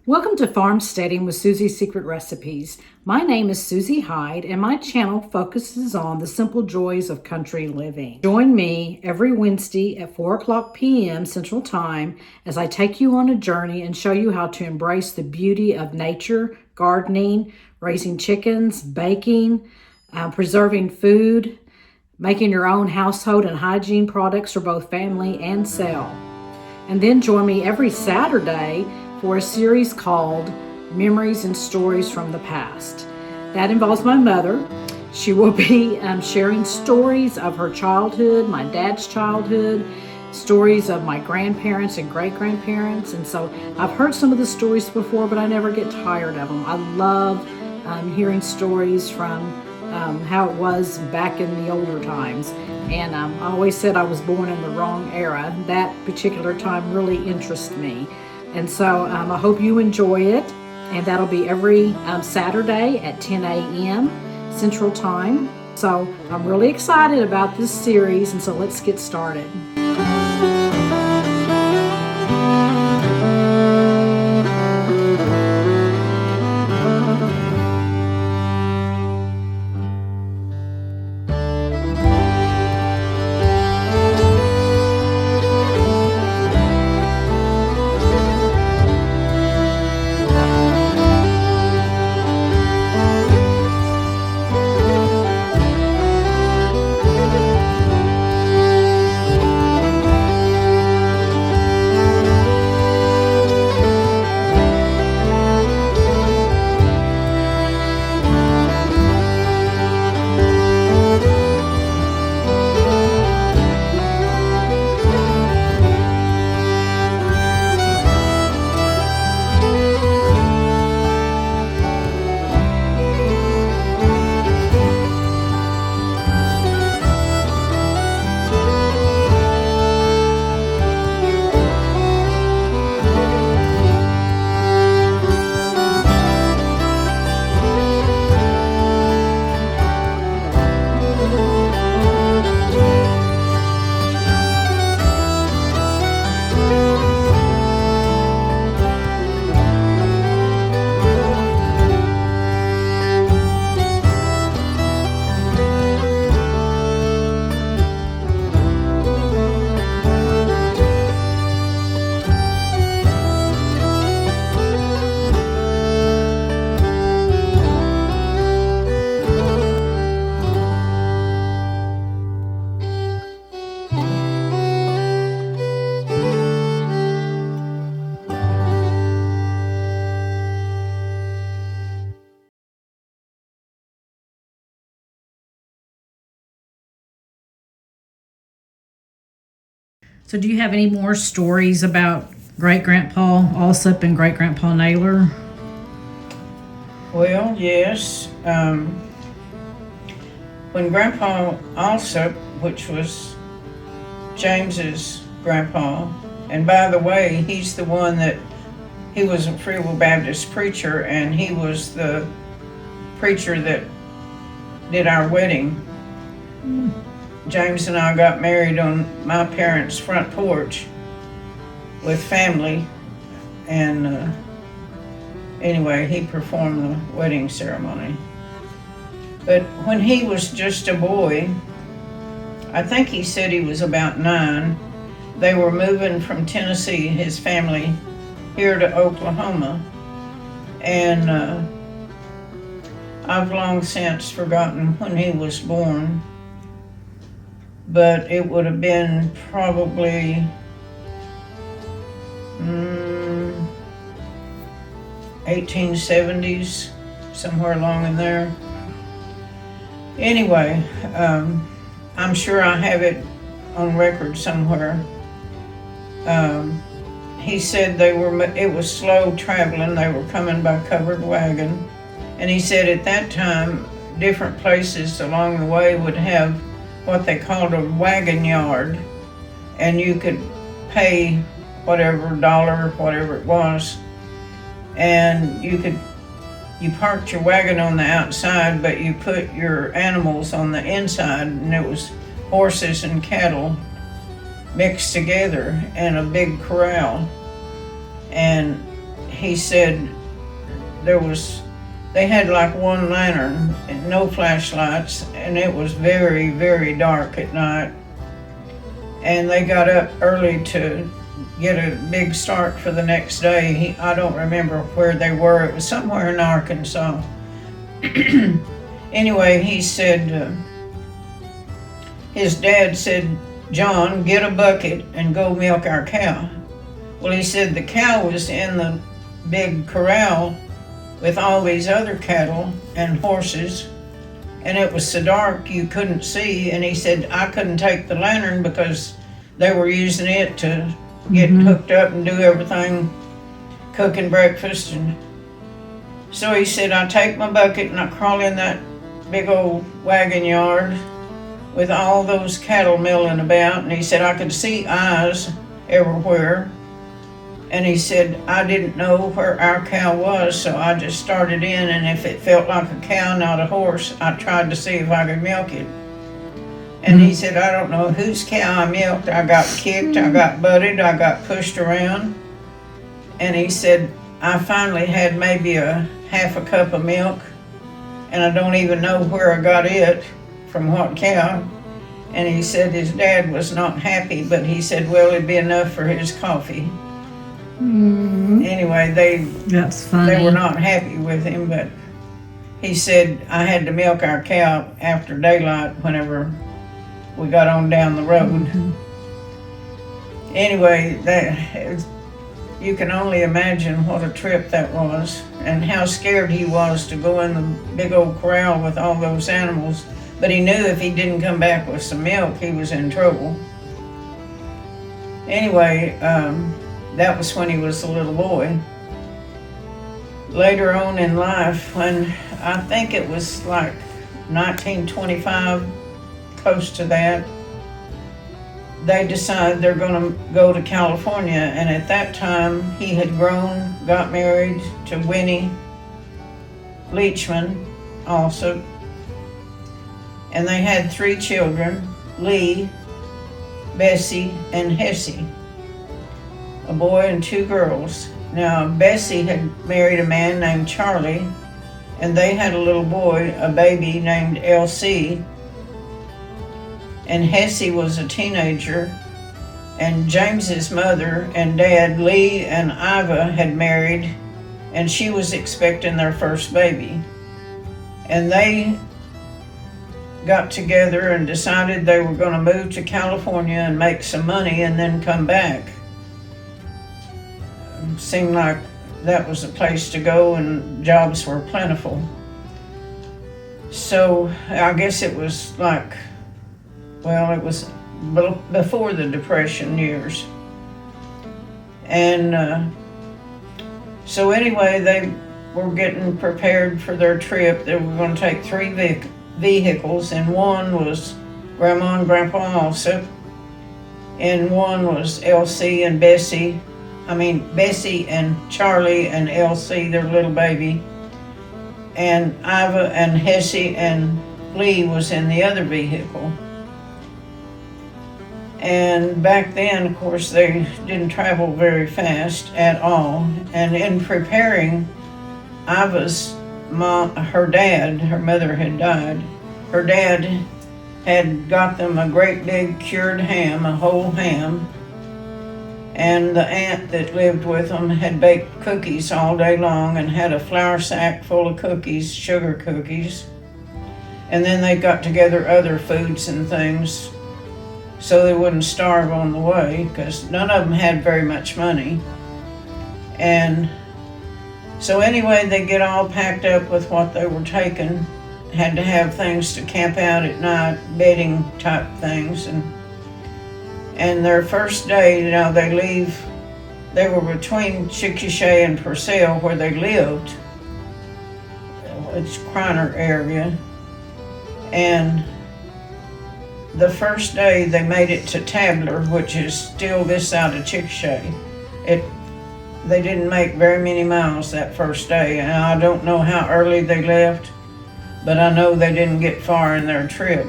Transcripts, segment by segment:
Welcome to Farmsteading with Susie's Secret Recipes. My name is Susie Hyde, and my channel focuses on the simple joys of country living. Join me every Wednesday at 4 o'clock p.m. Central Time as I take you on a journey and show you how to embrace the beauty of nature, gardening, raising chickens, baking, preserving food, making your own household and hygiene products for both family and sale. And then join me every Saturday for a series called Memories and Stories from the Past. That involves my mother. She will be sharing stories of her childhood, my dad's childhood, stories of my grandparents and great-grandparents. And so I've heard some of the stories before, but I never get tired of them. I love hearing stories from how it was back in the older times. And I always said I was born in the wrong era. That particular time really interests me. And so I hope you enjoy it. And that'll be every Saturday at 10 a.m. Central Time. So I'm really excited about this series. And so let's get started. So do you have any more stories about great-grandpa Alsop and great-grandpa Naylor? Well, yes. When Grandpa Alsop, which was James's grandpa, and by the way, he's the one he was a Free Will Baptist preacher, and he was the preacher that did our wedding. James and I got married on my parents' front porch with family, and anyway, he performed the wedding ceremony. But when he was just a boy, I think he said he was about 9, they were moving from Tennessee, his family, here to Oklahoma. And I've long since forgotten when he was born, but it would have been probably 1870s, somewhere along in there. Anyway, I'm sure I have it on record somewhere. He said it was slow traveling, they were coming by covered wagon. And he said at that time, different places along the way would have what they called a wagon yard. And you could pay whatever dollar, whatever it was. And you parked your wagon on the outside, but you put your animals on the inside, and it was horses and cattle mixed together in a big corral. And he said they had like one lantern and no flashlights, and it was very, very dark at night. And they got up early to get a big start for the next day. I don't remember where they were. It was somewhere in Arkansas. Anyway, he said, his dad said, "John, get a bucket and go milk our cow." Well, he said the cow was in the big corral with all these other cattle and horses, and it was so dark you couldn't see. And he said, I couldn't take the lantern because they were using it to get hooked up and do everything, cooking breakfast. And so he said, I take my bucket and I crawl in that big old wagon yard with all those cattle milling about. And he said, I could see eyes everywhere. And he said, I didn't know where our cow was, so I just started in, and if it felt like a cow, not a horse, I tried to see if I could milk it. And he said, I don't know whose cow I milked. I got kicked, I got butted, I got pushed around. And he said, I finally had maybe a half a cup of milk, and I don't even know where I got it, from what cow. And he said his dad was not happy, but he said, well, it'd be enough for his coffee. Anyway, That's funny. they were not happy with him, but he said I had to milk our cow after daylight whenever we got on down the road. Anyway, you can only imagine what a trip that was, and how scared he was to go in the big old corral with all those animals. But he knew if he didn't come back with some milk, he was in trouble. Anyway, that was when he was a little boy. Later on in life, when I think it was like 1925, close to that, they decided they're going to go to California. And at that time, he had grown, got married to Winnie Leachman also. And they had 3 children, Lee, Bessie, and Hessie. A boy and 2 girls. Now, Bessie had married a man named Charlie, and they had a little boy, a baby named LC. And Hessie was a teenager, and James's mother and dad, Lee and Iva, had married, and she was expecting their first baby. And they got together and decided they were going to move to California and make some money and then come back. Seemed like that was the place to go, and jobs were plentiful. So I guess it was like, well, it was before the Depression years. And so anyway, they were getting prepared for their trip. They were going to take 3 vehicles, and one was Grandma and Grandpa also, and one was Elsie and Bessie and Charlie and Elsie, their little baby, and Iva and Hessie and Lee was in the other vehicle. And back then, of course, they didn't travel very fast at all. And in preparing, Iva's mom, her mother had died. Her dad had got them a great big cured ham, a whole ham. And the aunt that lived with them had baked cookies all day long and had a flour sack full of cookies, sugar cookies. And then they got together other foods and things so they wouldn't starve on the way, because none of them had very much money. And so anyway, they get all packed up with what they were taking, had to have things to camp out at night, bedding type things. And their first day, they leave, they were between Chickasha and Purcell where they lived. It's Kreiner area. And the first day they made it to Tabler, which is still this side of Chickasha. They didn't make very many miles that first day, and I don't know how early they left, but I know they didn't get far in their trip.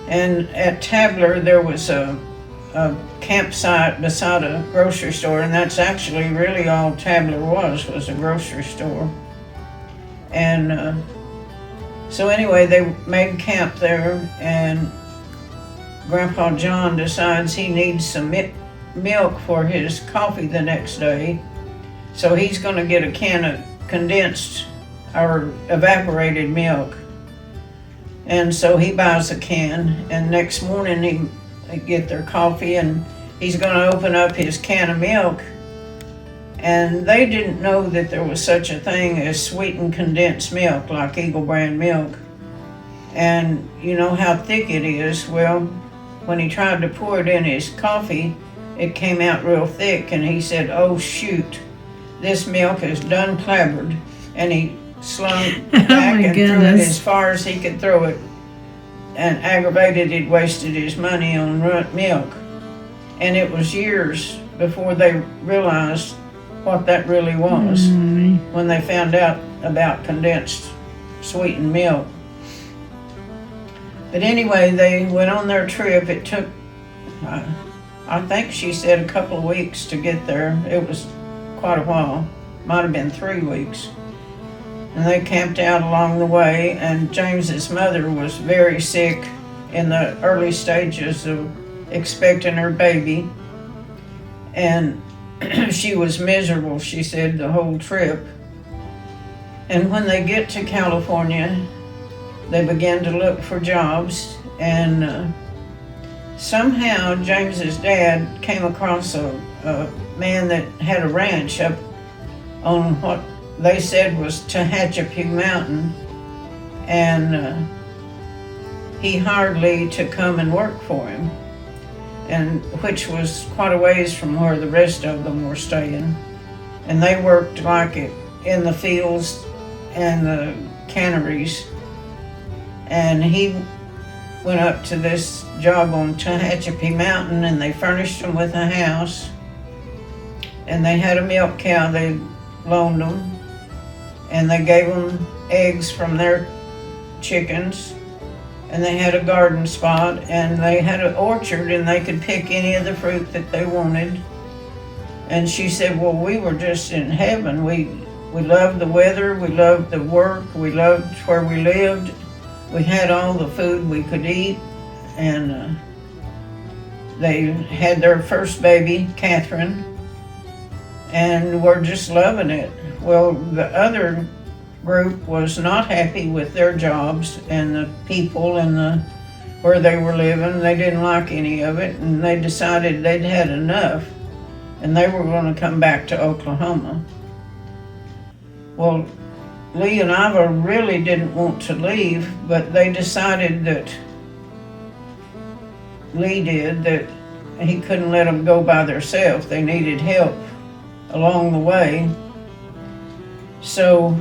And at Tabler, there was a campsite beside a grocery store, and that's actually really all Tabler was a grocery store. And so anyway, they made camp there, and Grandpa John decides he needs some milk for his coffee the next day. So he's going to get a can of condensed or evaporated milk. And so he buys a can, and next morning they get their coffee, and he's going to open up his can of milk. And they didn't know that there was such a thing as sweetened condensed milk, like Eagle brand milk. And you know how thick it is. Well, when he tried to pour it in his coffee, it came out real thick, and he said, "Oh shoot, this milk is done clabbered." And he slung it back and threw it as far as he could throw it, and aggravated he'd wasted his money on runt milk. And it was years before they realized what that really was, when they found out about condensed sweetened milk. But anyway, they went on their trip. It took, I think she said, a couple of weeks to get there. It was quite a while. Might have been 3 weeks. And they camped out along the way, and James's mother was very sick in the early stages of expecting her baby. And she was miserable, she said, the whole trip. And when they get to California, they began to look for jobs, and somehow James's dad came across a man that had a ranch up on what they said was Tehachapi Mountain, and he hired Lee to come and work for him, and which was quite a ways from where the rest of them were staying. And they worked like it in the fields and the canneries. And he went up to this job on Tehachapi Mountain, and they furnished him with a house, and they had a milk cow they loaned them, and they gave them eggs from their chickens, and they had a garden spot, and they had an orchard, and they could pick any of the fruit that they wanted. And she said, well, we were just in heaven. We loved the weather, we loved the work, we loved where we lived. We had all the food we could eat, and they had their first baby, Catherine, and were just loving it. Well, the other group was not happy with their jobs and the people and where they were living. They didn't like any of it, and they decided they'd had enough, and they were going to come back to Oklahoma. Well, Lee and Iva really didn't want to leave, but they decided that Lee did, that he couldn't let them go by themselves. They needed help along the way. So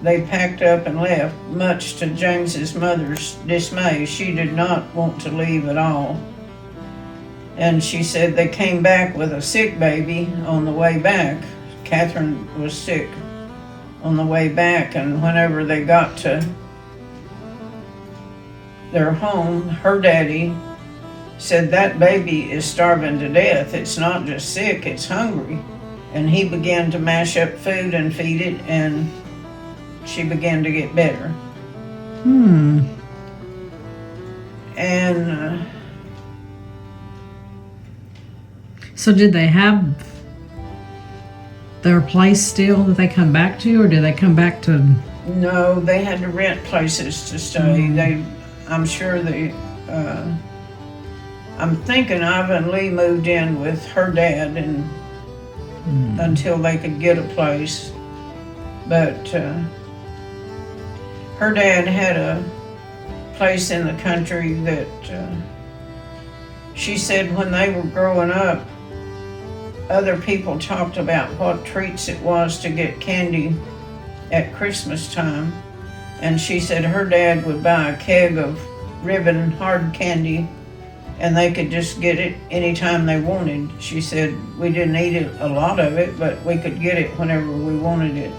they packed up and left, much to James's mother's dismay. She did not want to leave at all. And she said they came back with a sick baby on the way back. Catherine was sick on the way back, and whenever they got to their home, her daddy said, that baby is starving to death. It's not just sick, it's hungry. And he began to mash up food and feed it, and she began to get better. And so did they have their place still that they come back to, or did they come back to? No, they had to rent places to stay. I'm sure I'm thinking Iva and Lee moved in with her dad and until they could get a place. But her dad had a place in the country that she said when they were growing up, other people talked about what treats it was to get candy at Christmas time. And she said her dad would buy a keg of ribbon hard candy, and they could just get it anytime they wanted. She said we didn't eat it, a lot of it, but we could get it whenever we wanted it.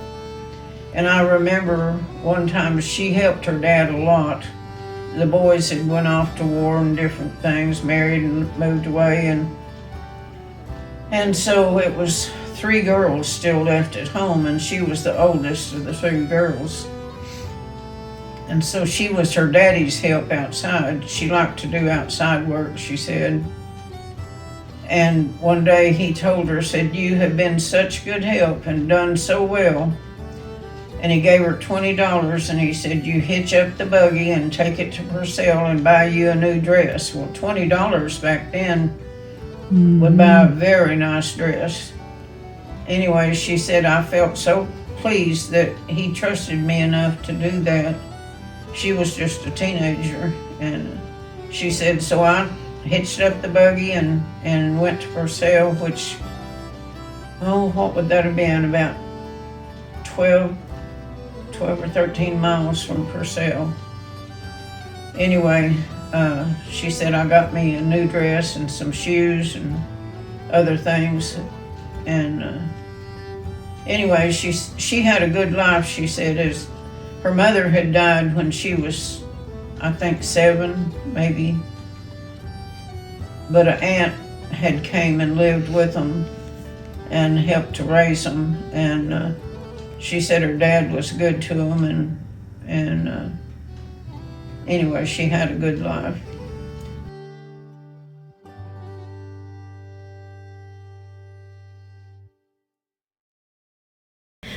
And I remember one time she helped her dad a lot. the boys had went off to war and different things, married and moved away, and so it was 3 girls still left at home, and she was the oldest of the 3 girls. And so she was her daddy's help outside. She liked to do outside work, she said. And one day he told her, said, "You have been such good help and done so well." And he gave her $20, and he said, "You hitch up the buggy and take it to Purcell and buy you a new dress." Well, $20 back then would buy a very nice dress. Anyway, she said, "I felt so pleased that he trusted me enough to do that." She was just a teenager, and she said, so I hitched up the buggy and went to Purcell, which, what would that have been, about 12 or 13 miles from Purcell. Anyway, she said, I got me a new dress and some shoes and other things, and anyway, she had a good life, she said, as her mother had died when she was, I think, 7, maybe. But an aunt had came and lived with them and helped to raise them. And she said her dad was good to them. And anyway, she had a good life.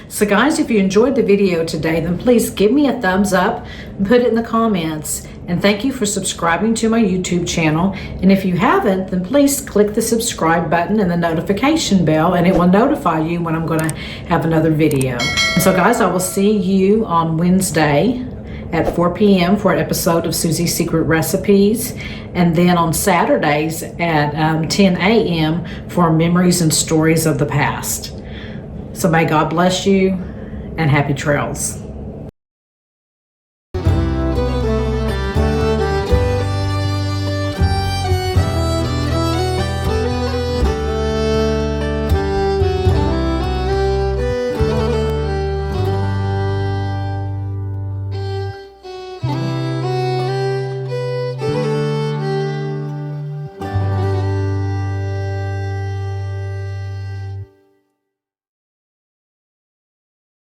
So guys, if you enjoyed the video today, then please give me a thumbs up and put it in the comments. And thank you for subscribing to my YouTube channel. And if you haven't, then please click the subscribe button and the notification bell, and it will notify you when I'm going to have another video. And so guys, I will see you on Wednesday at 4 p.m. for an episode of Susie's Secret Recipes, and then on Saturdays at 10 a.m. for Memories and Stories of the Past. So may God bless you, and happy trails.